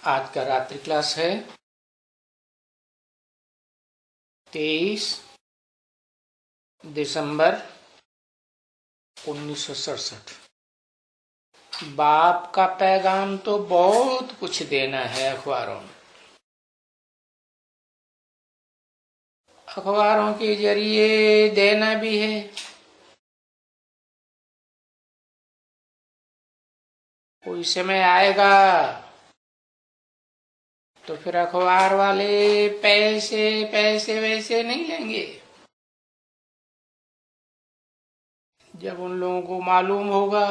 आज का रात्रि क्लास है 23 दिसंबर 1967। बाप का पैगाम तो बहुत कुछ देना है अखबारों में। अखबारों के जरिए देना भी है, कोई समय आएगा तो फिर अखबार वाले पैसे पैसे वैसे नहीं लेंगे। जब उन लोगों को मालूम होगा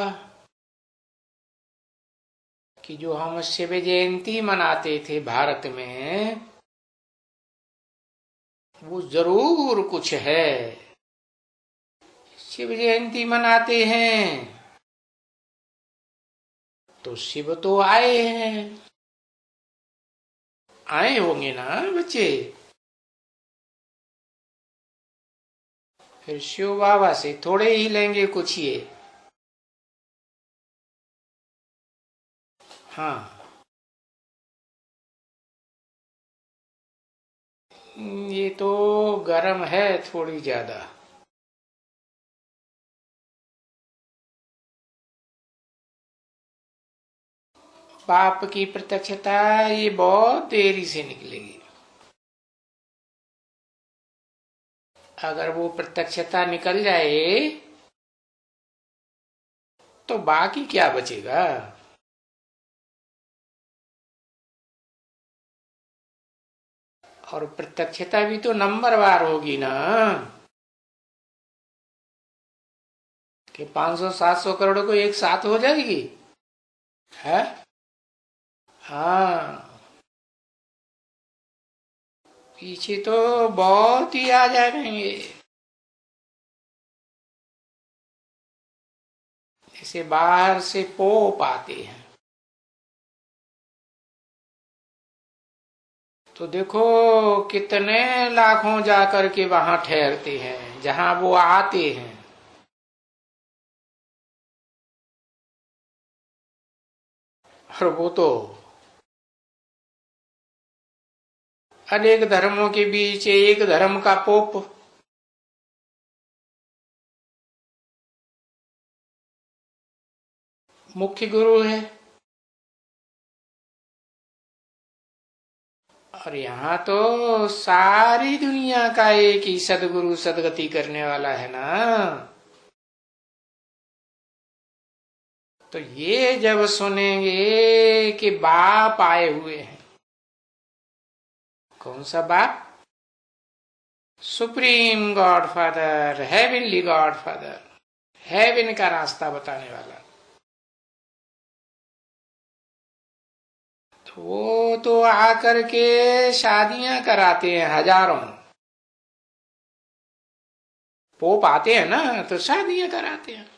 कि जो हम शिव जयंती मनाते थे भारत में, वो जरूर कुछ है। शिव जयंती मनाते हैं तो शिव तो आए हैं, आए होंगे ना बच्चे। फिर शिव बाबा से थोड़े ही लेंगे कुछ ये। हाँ, ये तो गरम है थोड़ी ज्यादा। बाप की प्रत्यक्षता ये बहुत देरी से निकलेगी। अगर वो प्रत्यक्षता निकल जाए तो बाकी क्या बचेगा। और प्रत्यक्षता भी तो नंबरवार होगी ना, कि 500-700 करोड़ को एक साथ हो जाएगी है। हाँ, पीछे तो बहुत ही आ जाएंगे। जैसे बाहर से पोप आते हैं तो देखो कितने लाखों जाकर के वहां ठहरते हैं जहां वो आते हैं। और वो तो अनेक धर्मों के बीच एक धर्म का पोप। मुख्य गुरु है। और यहाँ तो सारी दुनिया का एक ही सदगुरु सदगति करने वाला है ना। तो ये जब सुनेंगे कि बाप आए हुए हैं, कौन सा बाप? Supreme god father, heavenly god father, heaven का रास्ता बताने वाला। तो वो तो आकर के शादियां कराते हैं हजारों। पोप आते हैं ना तो शादियां कराते हैं।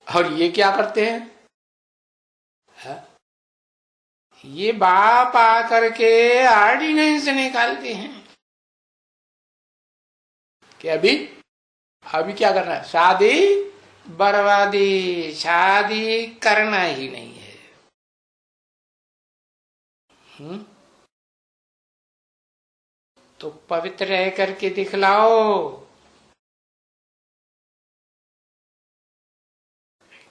और ये क्या करते हैं है? ये बाप आकर के ऑर्डिनेंस निकालते हैं कि अभी अभी क्या करना है, शादी बर्बादी, शादी करना ही नहीं है। तो पवित्र रह करके दिखलाओ।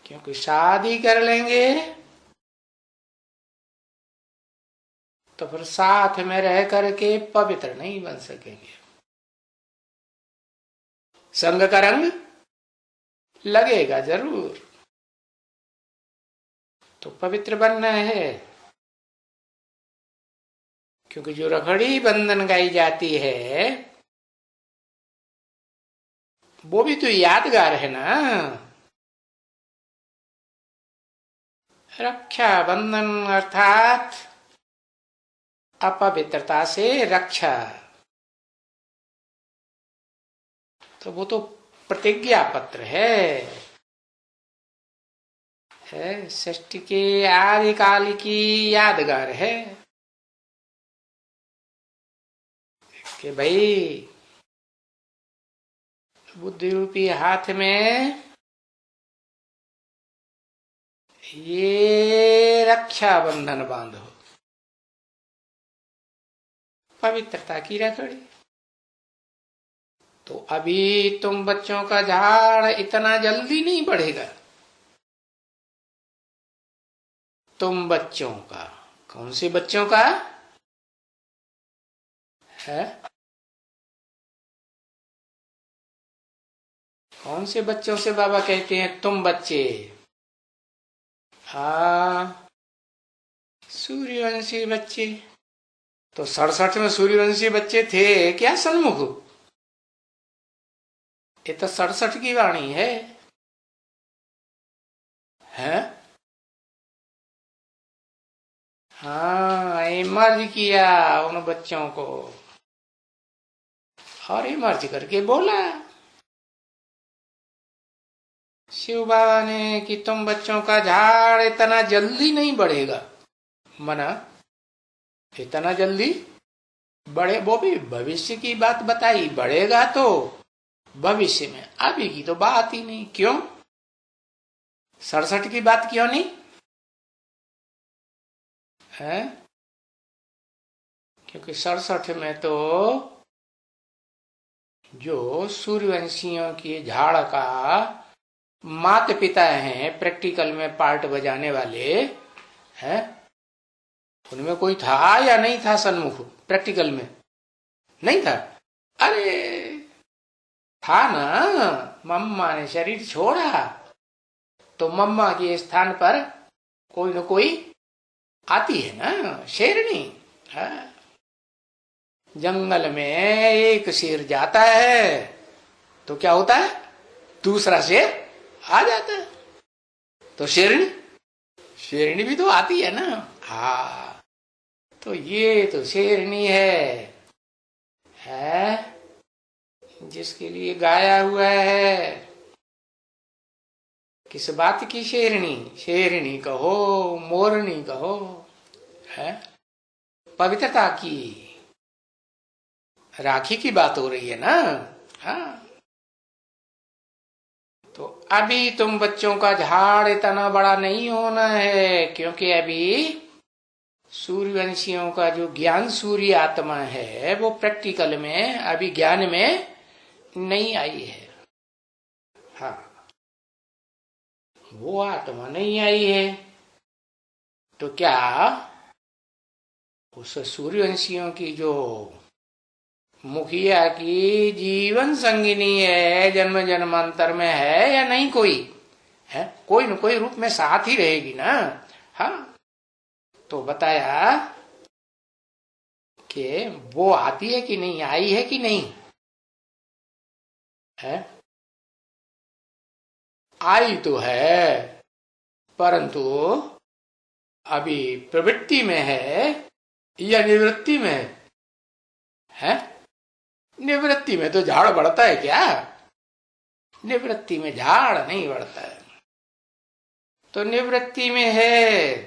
क्योंकि शादी कर लेंगे तो फिर साथ में रह करके पवित्र नहीं बन सकेंगे। संग का रंग लगेगा जरूर। तो पवित्र बनना है। क्योंकि जो रखड़ी बंधन गाई जाती है वो भी तो यादगार है ना। रक्षा बंधन अर्थात अपवित्रता से रक्षा। तो वो तो प्रतिज्ञा पत्र है सृष्टि के आदिकाल की यादगार है कि भाई बुद्धि रूपी हाथ में ये रक्षाबंधन बांधो, पवित्रता की रखड़ी। तो अभी तुम बच्चों का झाड़ इतना जल्दी नहीं बढ़ेगा। तुम बच्चों का, कौन से बच्चों का है? कौन से बच्चों से बाबा कहते हैं तुम बच्चे? हाँ, सूर्यवंशी बच्चे। तो 67 में सूर्यवंशी बच्चे थे क्या सन्मुख? ये तो 67 की वाणी है, हैं? हाँ, इमर्ज किया उन बच्चों को और इमर्ज करके बोला शिव बाबा ने कि तुम बच्चों का झाड़ इतना जल्दी नहीं बढ़ेगा। मना इतना जल्दी बढ़े, वो भी भविष्य की बात बताई, बढ़ेगा तो भविष्य में, अभी की तो बात ही नहीं। क्यों 67 की बात क्यों नहीं है? क्योंकि 67 में तो जो सूर्यवंशियों की झाड़ का माता पिता हैं, प्रैक्टिकल में पार्ट बजाने वाले हैं, उनमें कोई था या नहीं था सन्मुख? प्रैक्टिकल में नहीं था। अरे था ना, मम्मा ने शरीर छोड़ा तो मम्मा के स्थान पर कोई न कोई आती है ना, शेरनी। जंगल में एक शेर जाता है तो क्या होता है, दूसरा शेर आ जाता है। तो शेरनी, शेरनी भी तो आती है ना। हाँ, तो ये तो शेरनी है जिसके लिए गाया हुआ है। किस बात की शेरनी? शेरनी कहो, मोरनी कहो, है पवित्रता की, राखी की बात हो रही है ना। हाँ, तो अभी तुम बच्चों का झाड़ इतना बड़ा नहीं होना है, क्योंकि अभी सूर्यवंशियों का जो ज्ञान सूर्य आत्मा है वो प्रैक्टिकल में अभी ज्ञान में नहीं आई है। हाँ, वो आत्मा नहीं आई है। तो क्या उस सूर्यवंशियों की जो मुखिया की जीवन संगिनी है, जन्म जन्मांतर में है या नहीं? कोई है, कोई न कोई रूप में साथ ही रहेगी ना। हाँ, तो बताया कि वो आती है कि नहीं, आई है कि नहीं है? आई तो है, परंतु अभी प्रवृत्ति में है या निवृत्ति में है? निवृत्ति में तो झाड़ बढ़ता है क्या? निवृत्ति में झाड़ नहीं बढ़ता है। तो निवृत्ति में है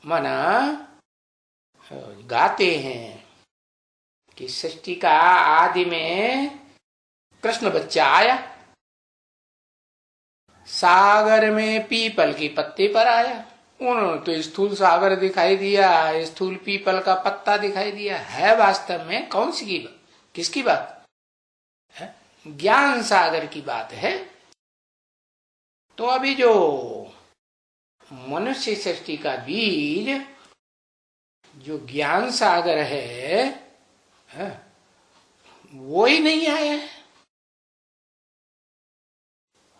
मना गाते हैं कि सृष्टि का आदि में कृष्ण बच्चा आया, सागर में पीपल की पत्ते पर आया। उन्होंने तो स्थूल सागर दिखाई दिया, स्थूल पीपल का पत्ता दिखाई दिया। है वास्तव में कौन सी की बात, किसकी बात है? ज्ञान सागर की बात है। तो अभी जो मनुष्य सृष्टि का बीज जो ज्ञान सागर है, वो ही नहीं आया है।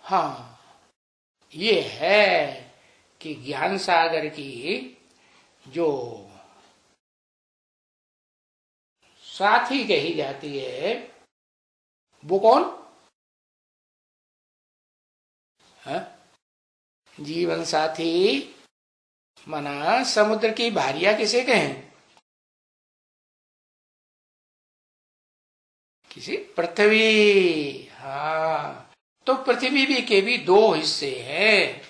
हाँ, ये है कि ज्ञान सागर की जो साथी कही जाती है वो कौन है? जीवन साथी मना समुद्र की भारिया किसे कहें? किसी पृथ्वी। हाँ, तो पृथ्वी भी के भी दो हिस्से हैं।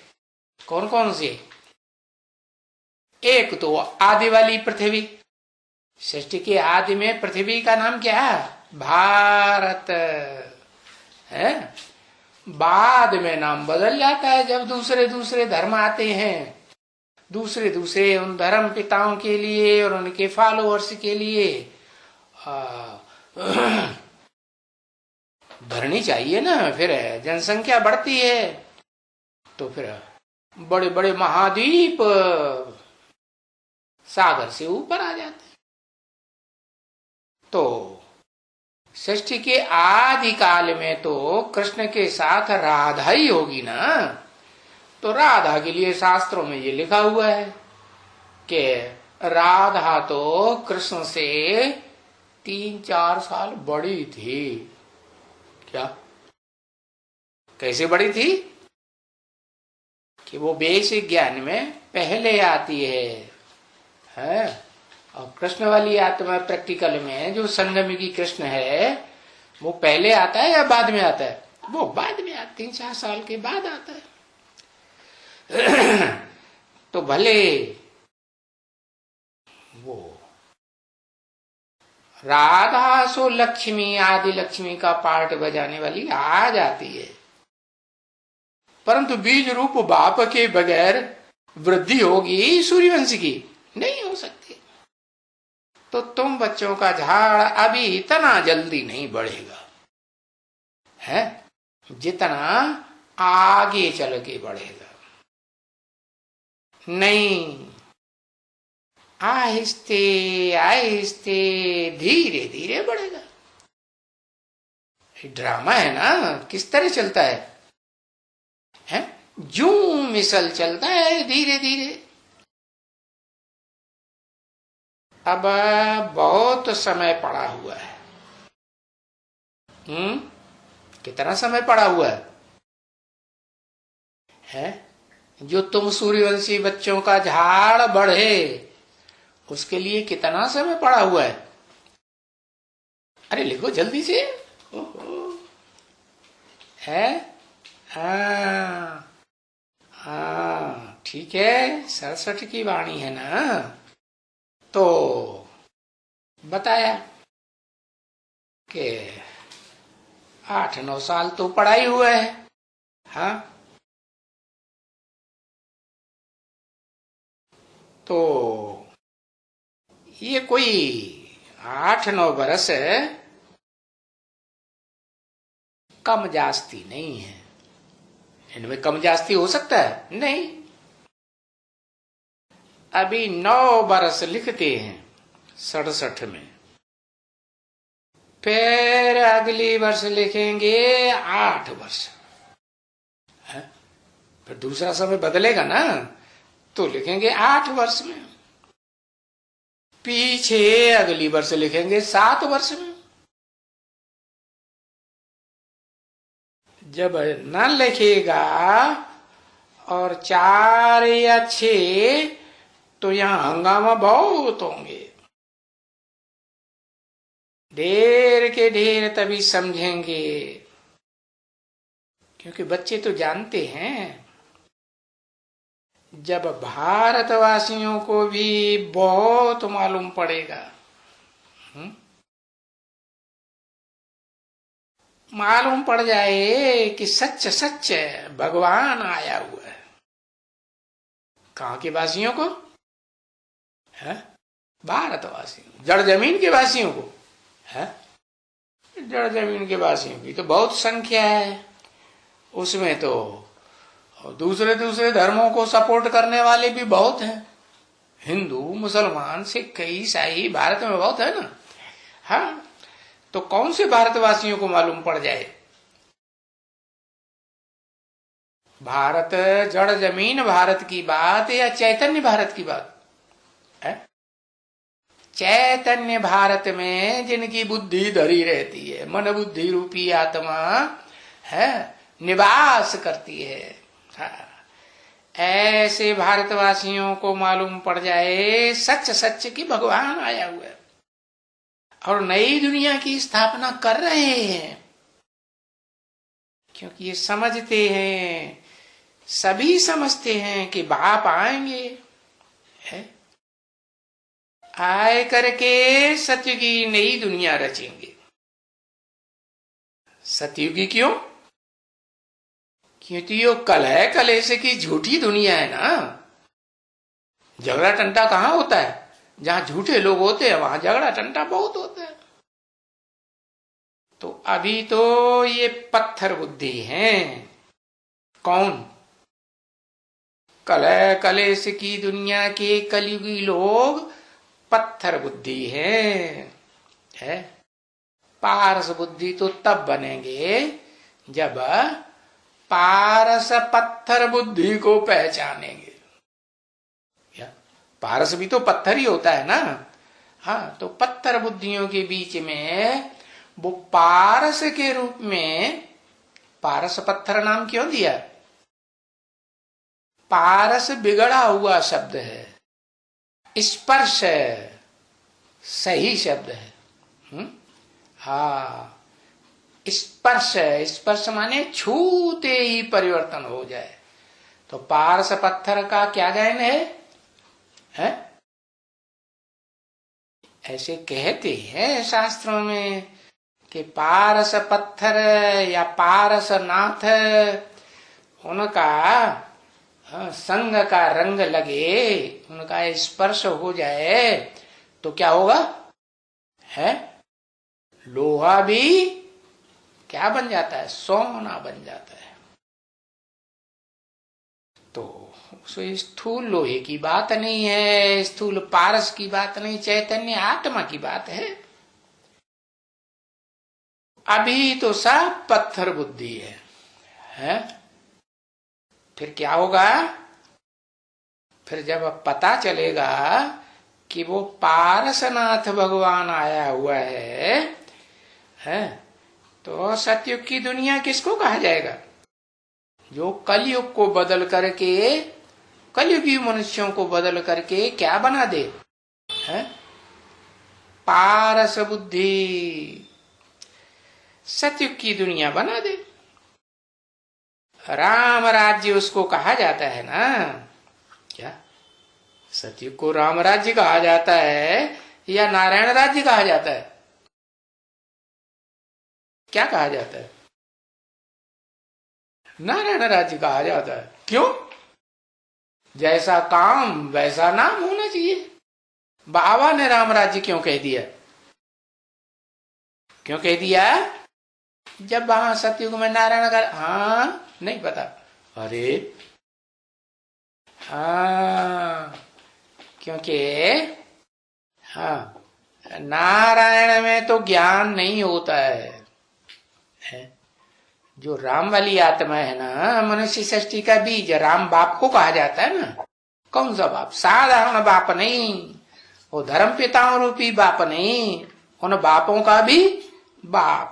कौन कौन से? एक तो आदि वाली पृथ्वी, सृष्टि के आदि में पृथ्वी का नाम क्या है? भारत है। बाद में नाम बदल जाता है जब दूसरे दूसरे धर्म आते हैं, दूसरे दूसरे उन धर्म पिताओं के लिए और उनके फॉलोअर्स के लिए भरनी चाहिए ना। फिर जनसंख्या बढ़ती है तो फिर बड़े बड़े महाद्वीप सागर से ऊपर आ जाते हैं। तो सृष्टि के आदि काल में तो कृष्ण के साथ राधा ही होगी ना। तो राधा के लिए शास्त्रों में ये लिखा हुआ है कि राधा तो कृष्ण से 3-4 साल बड़ी थी। क्या? कैसे बड़ी थी? कि वो बेसिक ज्ञान में पहले आती है? और कृष्ण वाली आत्मा प्रैक्टिकल में जो संगमी कृष्ण है वो पहले आता है या बाद में आता है? वो बाद में आता, 3-4 साल के बाद आता है। तो भले वो राधा सो लक्ष्मी, आदि लक्ष्मी का पार्ट बजाने वाली आ जाती है, परंतु बीज रूप बाप के बगैर वृद्धि होगी सूर्यवंश की? नहीं हो सकती। तो तुम बच्चों का झाड़ अभी इतना जल्दी नहीं बढ़ेगा, है जितना आगे चल के बढ़ेगा। नहीं, आहिस्ते आहिस्ते धीरे धीरे बढ़ेगा। ड्रामा है ना, किस तरह चलता है? जू मिसल चलता है धीरे धीरे। अब बहुत समय पड़ा हुआ है। कितना समय पड़ा हुआ है? जो तुम सूर्यवंशी बच्चों का झाड़ बढ़े उसके लिए कितना समय पड़ा हुआ है? अरे लिखो जल्दी से। है? हाँ हाँ, ठीक है, 67 की वाणी है ना। तो बताया कि 8-9 साल तो पढ़ाई हुआ है। हाँ, तो ये कोई 8-9 बरस कम जास्ती नहीं है। इनमें कम जास्ती हो सकता है? नहीं। अभी 9 बरस लिखते हैं 67 में, फिर अगली वर्ष लिखेंगे 8 वर्ष। फिर दूसरा समय बदलेगा ना, तो लिखेंगे 8 वर्ष में। पीछे अगली वर्ष लिखेंगे 7 वर्ष में। जब न लिखेगा और 4 या 6 तो यहां हंगामा बहुत होंगे। ढेर के ढेर तभी समझेंगे, क्योंकि बच्चे तो जानते हैं। जब भारतवासियों को भी बहुत मालूम पड़ेगा, मालूम पड़ जाए कि सच सच भगवान आया हुआ है। कहां के वासियों को? है भारतवासियों, जड़ जमीन के वासियों को। है जड़ जमीन के वासियों की तो बहुत संख्या है। उसमें तो दूसरे दूसरे धर्मों को सपोर्ट करने वाले भी बहुत हैं। हिंदू, मुसलमान, सिख, ईसाई भारत में बहुत है ना। हाँ, तो कौन से भारतवासियों को मालूम पड़ जाए? भारत जड़ जमीन भारत की बात या चैतन्य भारत की बात है? चैतन्य भारत में जिनकी बुद्धि धरी रहती है, मन बुद्धि रूपी आत्मा है, निवास करती है। हाँ, ऐसे भारतवासियों को मालूम पड़ जाए सच सच कि भगवान आया हुआ है और नई दुनिया की स्थापना कर रहे हैं। क्योंकि ये समझते हैं, सभी समझते हैं कि बाप आएंगे, है? आए करके सत्य की नई दुनिया रचेंगे। सतयुगी क्यों? क्योंकि यो कलह कलेश की झूठी दुनिया है ना। झगड़ा टंटा कहाँ होता है? जहां झूठे लोग होते हैं वहां झगड़ा टंटा बहुत होता है। तो अभी तो ये पत्थर बुद्धि है। कौन? कलह कलेश की दुनिया के कलयुगी लोग पत्थर बुद्धि है। पारस बुद्धि तो तब बनेंगे जब पारस पत्थर बुद्धि को पहचानेंगे। पारस भी तो पत्थर ही होता है ना। हाँ, तो पत्थर बुद्धियों के बीच में वो पारस के रूप में, पारस पत्थर नाम क्यों दिया? पारस बिगड़ा हुआ शब्द है, स्पर्श सही शब्द है। हाँ, स्पर्श, स्पर्श माने छूते ही परिवर्तन हो जाए। तो पारस पत्थर का क्या ज्ञान है? ऐसे कहते हैं शास्त्रों में कि पारस पत्थर या पारस नाथ, उनका संग का रंग लगे, उनका स्पर्श हो जाए तो क्या होगा? है लोहा भी क्या बन जाता है? सोना बन जाता है। तो स्थूल लोहे की बात नहीं है, स्थूल पारस की बात नहीं, चैतन्य आत्मा की बात है। अभी तो सब पत्थर बुद्धि है? फिर क्या होगा? फिर जब पता चलेगा कि वो पारसनाथ भगवान आया हुआ है, तो सतयुग की दुनिया किसको कहा जाएगा? जो कलयुग को बदल करके, कलयुगी मनुष्यों को बदल करके क्या बना दे? है पारस बुद्धि, सतयुग की दुनिया बना दे। राम राज्य उसको कहा जाता है ना। क्या सतयुग को राम राज्य कहा जाता है या नारायण राज्य कहा जाता है? क्या कहा जाता है? नारायण राज्य कहा जाता है। क्यों? जैसा काम वैसा नाम होना चाहिए। बाबा ने राम राज्य क्यों कह दिया? क्यों कह दिया? जब वहां सतयुग में नारायण का, हाँ नहीं पता? अरे हाँ, क्योंकि हाँ, नारायण में तो ज्ञान नहीं होता है। जो राम वाली आत्मा है ना, मनुष्य सृष्टि का बीज, राम बाप को कहा जाता है ना। कौन सा बाप? साधारण बाप नहीं, वो धर्म पिताओं रूपी बाप नहीं, उन बापों का भी बाप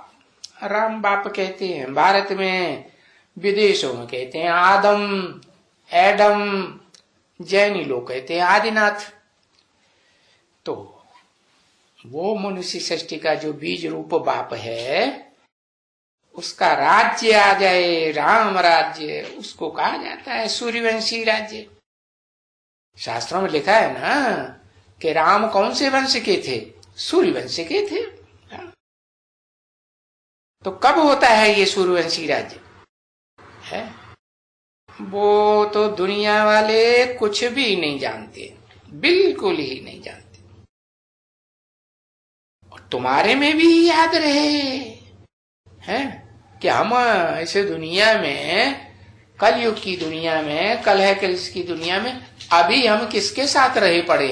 राम बाप कहते हैं। भारत में, विदेशों में कहते हैं आदम, एडम, जैनी लोग कहते हैं आदिनाथ। तो वो मनुष्य सृष्टि का जो बीज रूप बाप है, उसका राज्य आ जाए, राम राज्य, उसको कहा जाता है सूर्यवंशी राज्य। शास्त्रों में लिखा है ना कि राम कौन से वंश के थे? सूर्यवंश के थे। तो कब होता है ये सूर्यवंशी राज्य? है वो तो दुनिया वाले कुछ भी नहीं जानते, बिल्कुल ही नहीं जानते। और तुम्हारे में भी याद रहे हैं कि हम ऐसे दुनिया में, कलयुग की दुनिया में, कलह कलेश की दुनिया में अभी हम किसके साथ रहे पड़े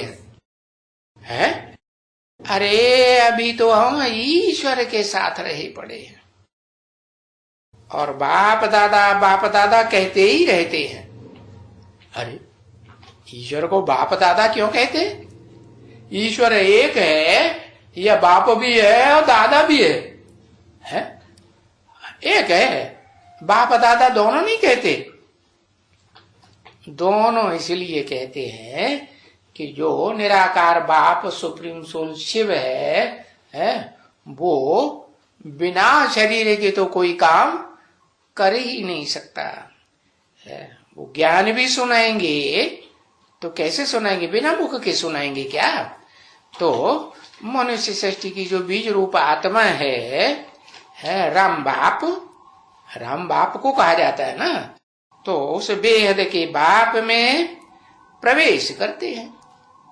हैं? अरे अभी तो हम ईश्वर के साथ रहे पड़े हैं। और बाप दादा कहते ही रहते हैं। अरे ईश्वर को बाप दादा क्यों कहते? ईश्वर एक है, या बाप भी है और दादा भी है? एक है, बाप दादा दोनों नहीं कहते। दोनों इसलिए कहते हैं कि जो निराकार बाप सुप्रीम सोल शिव है वो बिना शरीर के तो कोई काम कर ही नहीं सकता है। वो ज्ञान भी सुनाएंगे तो कैसे सुनाएंगे? बिना मुख के सुनाएंगे क्या? तो मनुष्य सृष्टि की जो बीज रूप आत्मा है राम बाप को कहा जाता है ना। तो उस बेहद के बाप में प्रवेश करते हैं।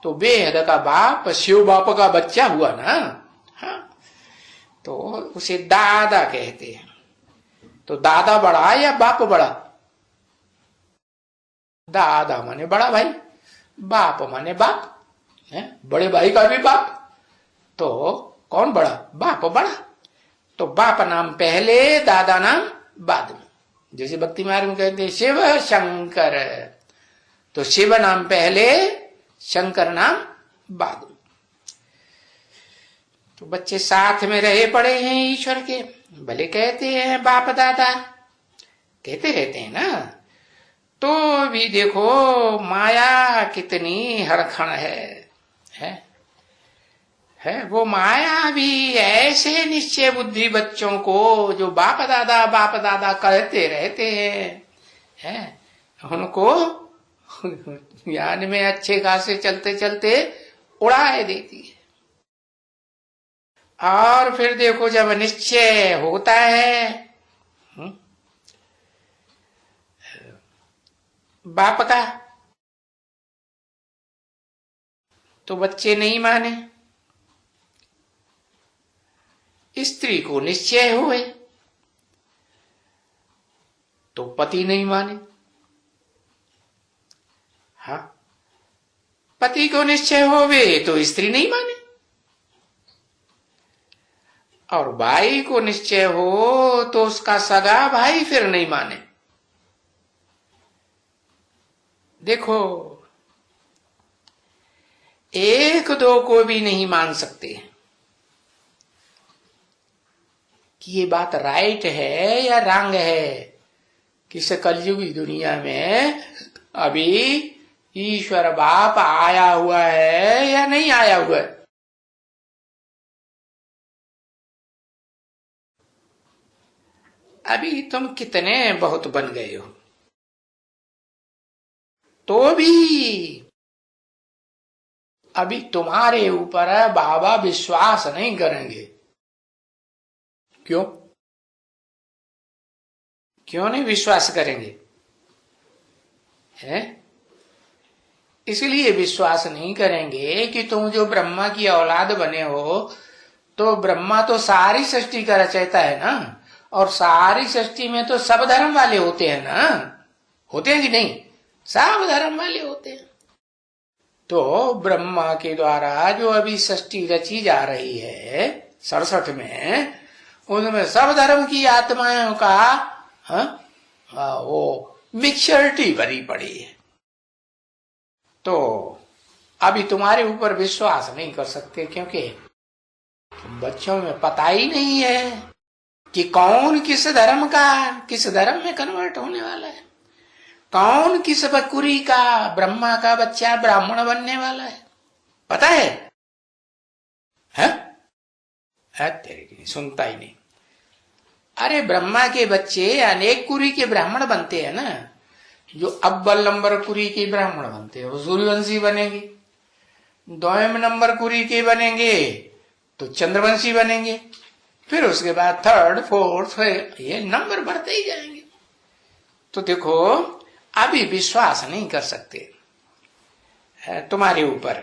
तो बेहद का बाप शिव बाप का बच्चा हुआ ना, हाँ, तो उसे दादा कहते हैं। तो दादा बड़ा या बाप बड़ा? दादा माने बड़ा भाई, बाप माने बाप है, बड़े भाई का भी बाप। तो कौन बड़ा? बाप बड़ा। तो बाप नाम पहले, दादा नाम बाद में। जैसे भक्ति मार्ग में कहते हैं शिव शंकर, तो शिव नाम पहले, शंकर नाम बाद में। तो बच्चे साथ में रहे पड़े हैं ईश्वर के, भले कहते हैं बाप दादा, कहते रहते हैं ना, तो भी देखो माया कितनी हरखण है वो माया भी ऐसे निश्चय बुद्धि बच्चों को जो बाप दादा कहते रहते हैं, उनको ज्ञान में अच्छे खासे चलते चलते उड़ाए देती है। और फिर देखो जब निश्चय होता है बाप का, तो बच्चे नहीं माने। स्त्री को निश्चय हुए तो पति नहीं माने, हाँ, पति को निश्चय होवे तो स्त्री नहीं माने, और भाई को निश्चय हो तो उसका सगा भाई फिर नहीं माने। देखो एक दो को भी नहीं मान सकते कि ये बात राइट है या रॉन्ग है, किस कलयुगी दुनिया में अभी ईश्वर बाप आया हुआ है या नहीं आया हुआ है। अभी तुम कितने बहुत बन गए हो, तो भी अभी तुम्हारे ऊपर बाबा विश्वास नहीं करेंगे। क्यों नहीं विश्वास करेंगे? है इसलिए विश्वास नहीं करेंगे कि तुम जो ब्रह्मा की औलाद बने हो, तो ब्रह्मा तो सारी सृष्टि का रचयिता है ना, और सारी सृष्टि में तो सब धर्म वाले होते हैं ना, होते हैं कि नहीं? सब धर्म वाले होते हैं। तो ब्रह्मा के द्वारा जो अभी सृष्टि रची जा रही है 67 में, उनमें सब धर्म की आत्माओं का वो मिक्सचरिटी भरी पड़ी है। तो अभी तुम्हारे ऊपर विश्वास नहीं कर सकते, क्योंकि बच्चों में पता ही नहीं है कि कौन किस धर्म में कन्वर्ट होने वाला है, कौन किस बकुरी का, ब्रह्मा का बच्चा ब्राह्मण बनने वाला है। पता है? तेरे सुनता ही नहीं। अरे ब्रह्मा के बच्चे अनेक कुरी के ब्राह्मण बनते हैं ना। जो अव्वल नंबर कुरी के ब्राह्मण बनते हैं वो सूर्यवंशी बनेंगे, 2वें नंबर कुरी के बनेंगे तो चंद्रवंशी बनेंगे, फिर उसके बाद 3rd 4th ये नंबर बढ़ते ही जाएंगे। तो देखो अभी विश्वास नहीं कर सकते तुम्हारे ऊपर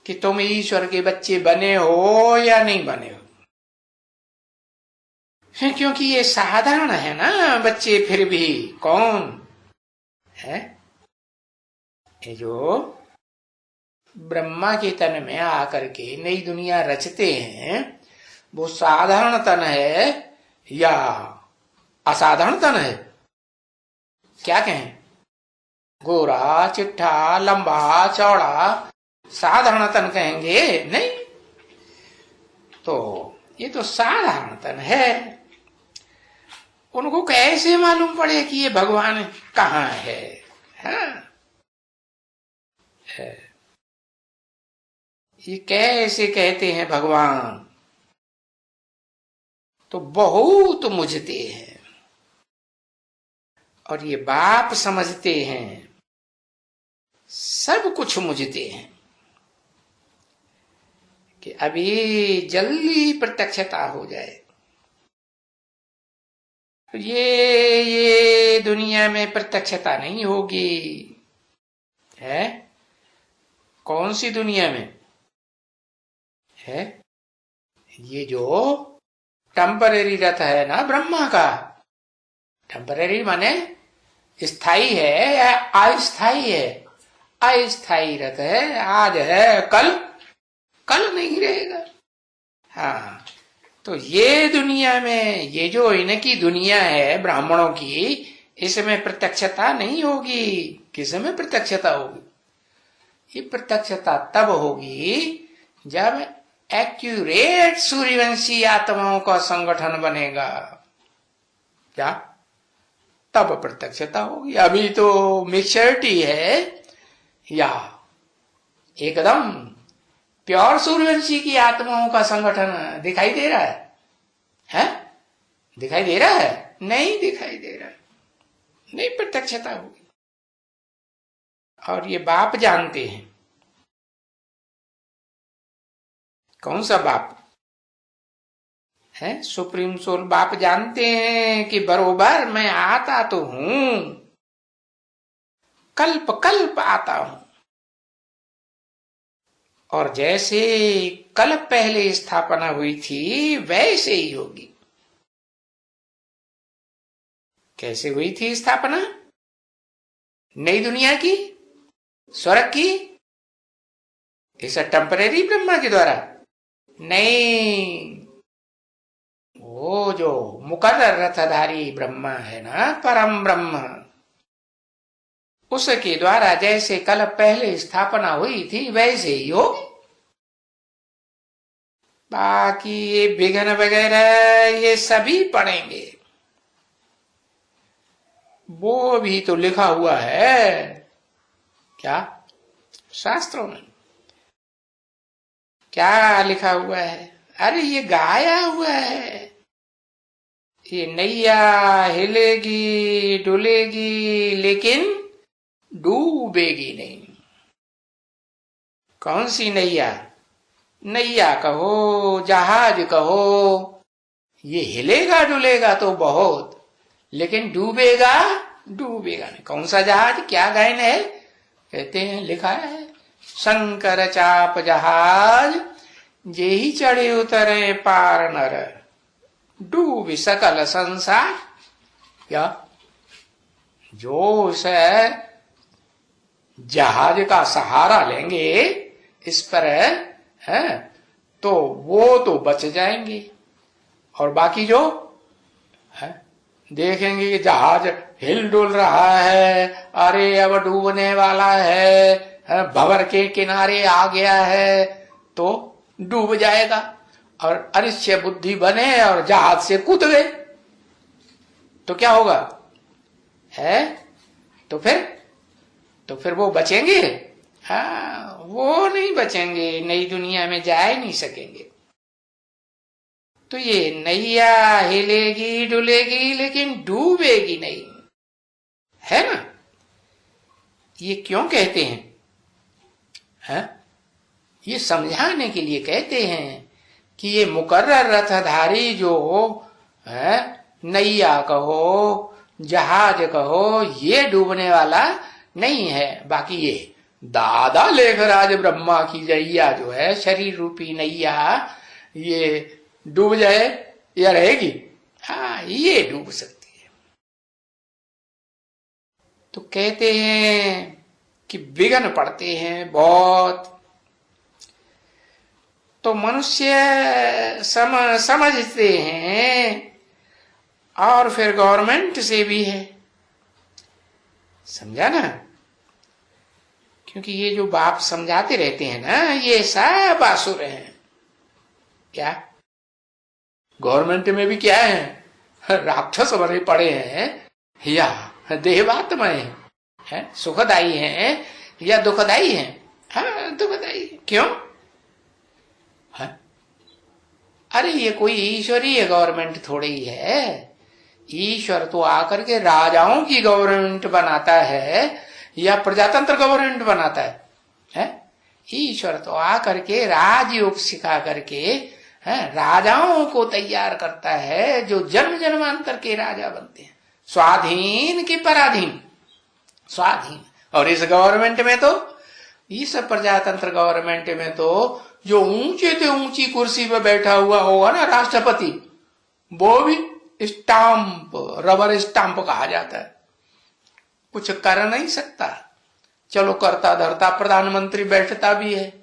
कि तुम ईश्वर के बच्चे बने हो या नहीं बने हो, क्योंकि ये साधारण है ना बच्चे। फिर भी कौन है ये जो ब्रह्मा के तन में आकर के नई दुनिया रचते हैं, वो साधारण तन है या असाधारण तन है? क्या कहें? गोरा चिट्ठा लंबा चौड़ा साधारण तन कहेंगे? नहीं, तो ये तो साधारण तन है। उनको कैसे मालूम पड़े कि ये भगवान कहाँ है? ये कैसे कहते हैं भगवान? तो बहुत मुझते हैं, और ये बाप समझते हैं, सब कुछ मुझते हैं कि अभी जल्दी प्रत्यक्षता हो जाए। ये दुनिया में प्रत्यक्षता नहीं होगी। है कौन सी दुनिया में है? ये जो टेम्परेरी रथ है ना ब्रह्मा का, टेम्परेरी माने स्थायी है या अस्थायी है? अस्थायी रथ है, आज है कल कल नहीं रहेगा। हाँ, तो ये दुनिया में ये जो इनकी दुनिया है ब्राह्मणों की, इसमें प्रत्यक्षता नहीं होगी। किसमें प्रत्यक्षता होगी? ये प्रत्यक्षता तब होगी जब एक्यूरेट सूर्यवंशी आत्माओं का संगठन बनेगा। क्या? तब प्रत्यक्षता होगी। अभी तो मिक्सचरिटी है, या एकदम प्योर सूर्यवंशी की आत्माओं का संगठन दिखाई दे रहा है? दिखाई दे रहा है? नहीं दिखाई दे रहा है, नहीं प्रत्यक्षता होगी। और ये बाप जानते हैं। कौन सा बाप है? सुप्रीम सोल बाप जानते हैं कि बरोबर मैं आता तो हूं, कल्प कल्प आता हूं, और जैसे कल पहले स्थापना हुई थी वैसे ही होगी। कैसे हुई थी स्थापना? नई दुनिया की, स्वर्ग की, इस टेम्परेरी ब्रह्मा के द्वारा नहीं। वो जो मुकर्रर रथधारी ब्रह्मा है ना, परम ब्रह्म, उसके द्वारा जैसे कल पहले स्थापना हुई थी वैसे ही होगी। बाकी ये विघ्न वगैरह ये सभी पढ़ेंगे, वो भी तो लिखा हुआ है। क्या? शास्त्रों में क्या लिखा हुआ है? अरे ये गाया हुआ है। ये नैया हिलेगी डुलेगी लेकिन डूबेगी नहीं। कौन सी नैया? नैया कहो, जहाज कहो, ये हिलेगा डुलेगा तो बहुत, लेकिन डूबेगा डूबेगा नहीं। कौन सा जहाज? क्या गायन है? कहते हैं, लिखा है, शंकर चाप जहाज जेहि चढ़े उतरे पार नर, डूब सकल संसार। क्या? जो उसे जहाज का सहारा लेंगे इस पर है तो वो तो बच जाएंगे, और बाकी जो है देखेंगे कि जहाज हिल डुल रहा है, अरे अब डूबने वाला है, भंवर के किनारे आ गया है, तो डूब जाएगा। और अनिश्चय बुद्धि बने और जहाज से कूद गए तो क्या होगा? है तो फिर वो बचेंगे? हाँ, वो नहीं बचेंगे, नई दुनिया में जा ही नहीं सकेंगे। तो ये नैया हिलेगी डुलेगी लेकिन डूबेगी नहीं, है ना? ये क्यों कहते हैं? ये समझाने के लिए कहते हैं कि ये मुकर्रर रथधारी जो है, नैया कहो जहाज कहो, ये डूबने वाला नहीं है। बाकी ये दादा लेखराज ब्रह्मा की नैया जो है, शरीर रूपी नैया, ये डूब जाए या रहेगी? हाँ, ये डूब सकती है। तो कहते हैं कि विघ्न पड़ते हैं बहुत, तो मनुष्य समझते हैं, और फिर गवर्नमेंट से भी है। समझा ना? क्योंकि ये जो बाप समझाते रहते हैं ना, ये सब आसुर हैं। क्या? गवर्नमेंट में भी क्या है? राक्षस भरे पड़े हैं, या देवात्माएं हैं, सुखदाई हैं या दुखदाई हैं? हाँ, दुखदाई। क्यों? अरे ये कोई ईश्वरीय गवर्नमेंट थोड़ी ही है। ईश्वर तो आकर के राजाओं की गवर्नमेंट बनाता है या प्रजातंत्र गवर्नमेंट बनाता है? ईश्वर तो आकर के राजयोग सिखा करके है, राजाओं को तैयार करता है जो जन्म जन्मांतर के राजा बनते हैं, स्वाधीन की पराधीन, स्वाधीन। और इस गवर्नमेंट में तो, इस प्रजातंत्र गवर्नमेंट में तो जो ऊंचे से ऊंची कुर्सी पे बैठा हुआ होगा ना राष्ट्रपति, वो भी स्टाम्प, रबर स्टाम्प कहा जाता है, कुछ कर नहीं सकता। चलो करता धरता प्रधानमंत्री बैठता भी है,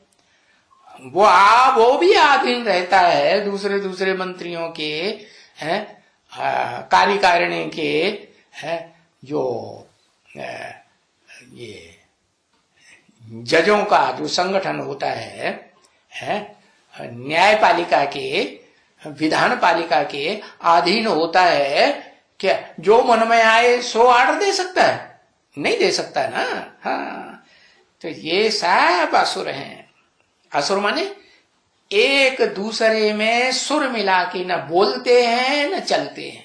वो भी अधीन रहता है दूसरे दूसरे मंत्रियों के, हैं, कार्यकारिणी के, हैं, जो ये जजों का जो संगठन होता है, न्यायपालिका के, विधान पालिका के अधीन होता है। क्या जो मन में आए सो आर्डर दे सकता है? नहीं दे सकता ना। हाँ, तो ये सब असुर हैं। असुर माने एक दूसरे में सुर मिला के न बोलते हैं न चलते हैं,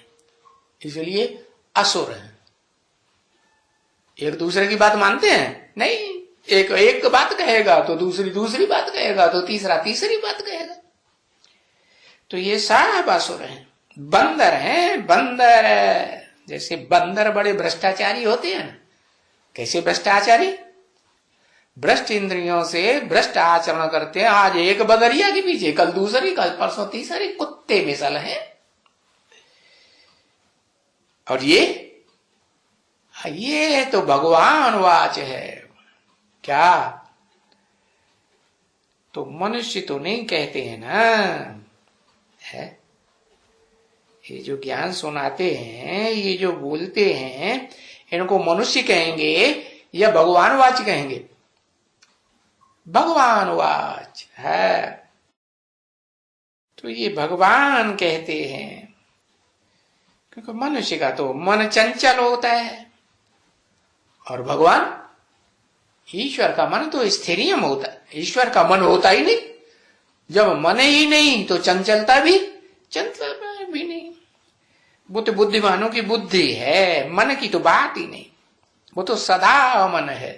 इसलिए असुर हैं। एक दूसरे की बात मानते हैं नहीं, एक बात कहेगा तो दूसरी बात कहेगा तो तीसरी बात कहेगा। तो ये सब असुर हैं, बंदर हैं, बंदर। जैसे बंदर बड़े भ्रष्टाचारी होते हैं ना, कैसे भ्रष्टाचारी? भ्रष्ट इंद्रियों से भ्रष्ट आचरण करते हैं। आज एक बदरिया के पीछे, कल दूसरी, कल परसों तीसरी, कुत्ते मिसल हैं। और ये तो भगवान वाच है। क्या? तो मनुष्य तो नहीं कहते हैं ना, है? ये जो ज्ञान सुनाते हैं, ये जो बोलते हैं, इनको मनुष्य कहेंगे या भगवान वाच कहेंगे? भगवान वाच है। तो ये भगवान कहते हैं, क्योंकि मनुष्य का तो मन चंचल होता है, और भगवान, ईश्वर का मन तो स्थिरियम होता है। ईश्वर का मन होता ही नहीं। जब मन ही नहीं तो चंचलता भी नहीं। वो तो बुद्धिमानों की बुद्धि है, मन की तो बात ही नहीं। वो तो सदा मन है।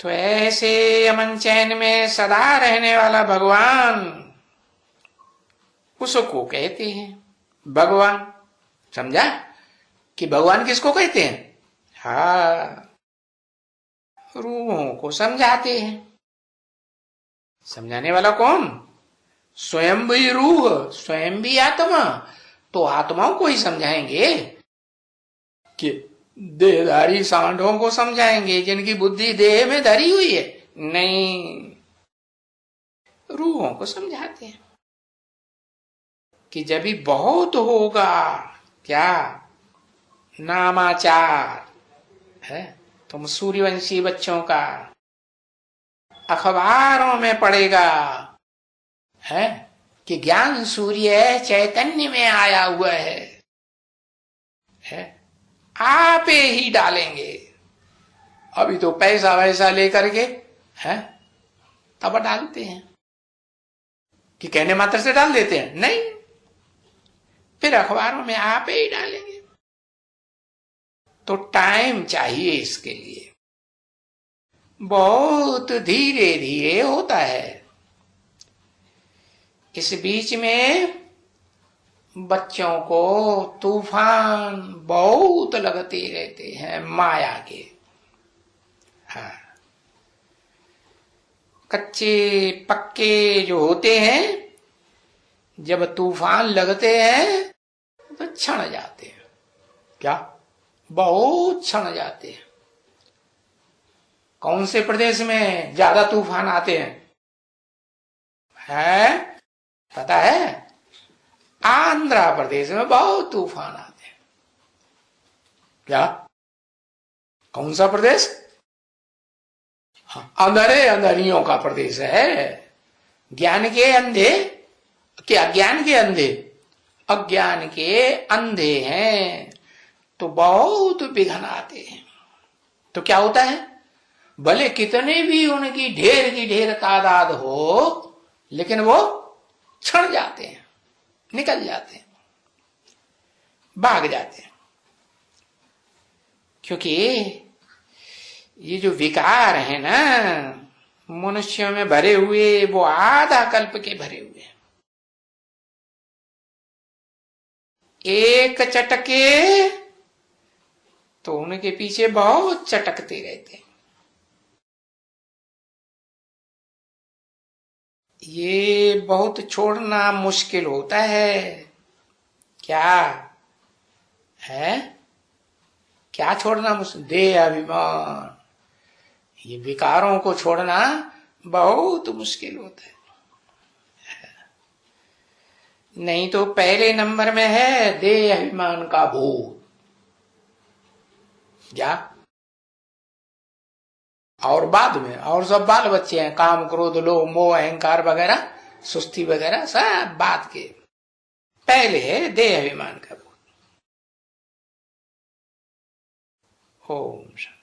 तो ऐसे अमन चैन में सदा रहने वाला भगवान, उसको कहते हैं भगवान। समझा कि भगवान किसको कहते हैं? हाँ, रूहों को समझाते हैं। समझाने वाला कौन? स्वयं भी रूह, स्वयं भी आत्मा। तो आत्माओं को ही समझाएंगे कि देहधारी सांडों को समझाएंगे जिनकी बुद्धि देह में धरी हुई है? नहीं, रूहों को समझाते हैं कि जब भी बहुत होगा, क्या नामाचार है, तुम सूर्यवंशी बच्चों का अखबारों में पड़ेगा, है कि ज्ञान सूर्य चैतन्य में आया हुआ है, आप ही डालेंगे। अभी तो पैसा वैसा लेकर के, है, तब डालते हैं कि कहने मात्र से डाल देते हैं? नहीं, फिर अखबारों में आप ही डालेंगे। तो टाइम चाहिए इसके लिए, बहुत धीरे धीरे होता है। इस बीच में बच्चों को तूफान बहुत लगते रहते हैं माया के। हाँ, कच्चे पक्के जो होते हैं, जब तूफान लगते हैं तो क्षण जाते हैं। क्या? बहुत क्षण जाते हैं। कौन से प्रदेश में ज्यादा तूफान आते हैं? है पता है? आंध्र प्रदेश में बहुत तूफान आते हैं। क्या? कौन सा प्रदेश? अंधेरे अंधेरियों का प्रदेश है। ज्ञान के अंधे, क्या अज्ञान के अंधे? अज्ञान के अंधे हैं, तो बहुत विघ्न आते हैं। तो क्या होता है? भले कितने भी उनकी ढेर की ढेर तादाद हो, लेकिन वो क्षण जाते हैं, निकल जाते हैं, भाग जाते हैं। क्योंकि ये जो विकार है ना, मनुष्यों में भरे हुए वो आधा कल्प के भरे हुए हैं। एक चटके तो उनके पीछे बहुत चटकते रहते हैं। ये बहुत छोड़ना मुश्किल होता है। क्या है? क्या छोड़ना मुश्किल? देह अभिमान, ये विकारों को छोड़ना बहुत मुश्किल होता है। नहीं तो पहले नंबर में है देह अभिमान का भूत। क्या? और बाद में और सब बाल बच्चे हैं, काम क्रोध लोभ मोह अहंकार वगैरह सुस्ती वगैरह सब बात के। पहले है देह अभिमान का भूत। ओम शांति।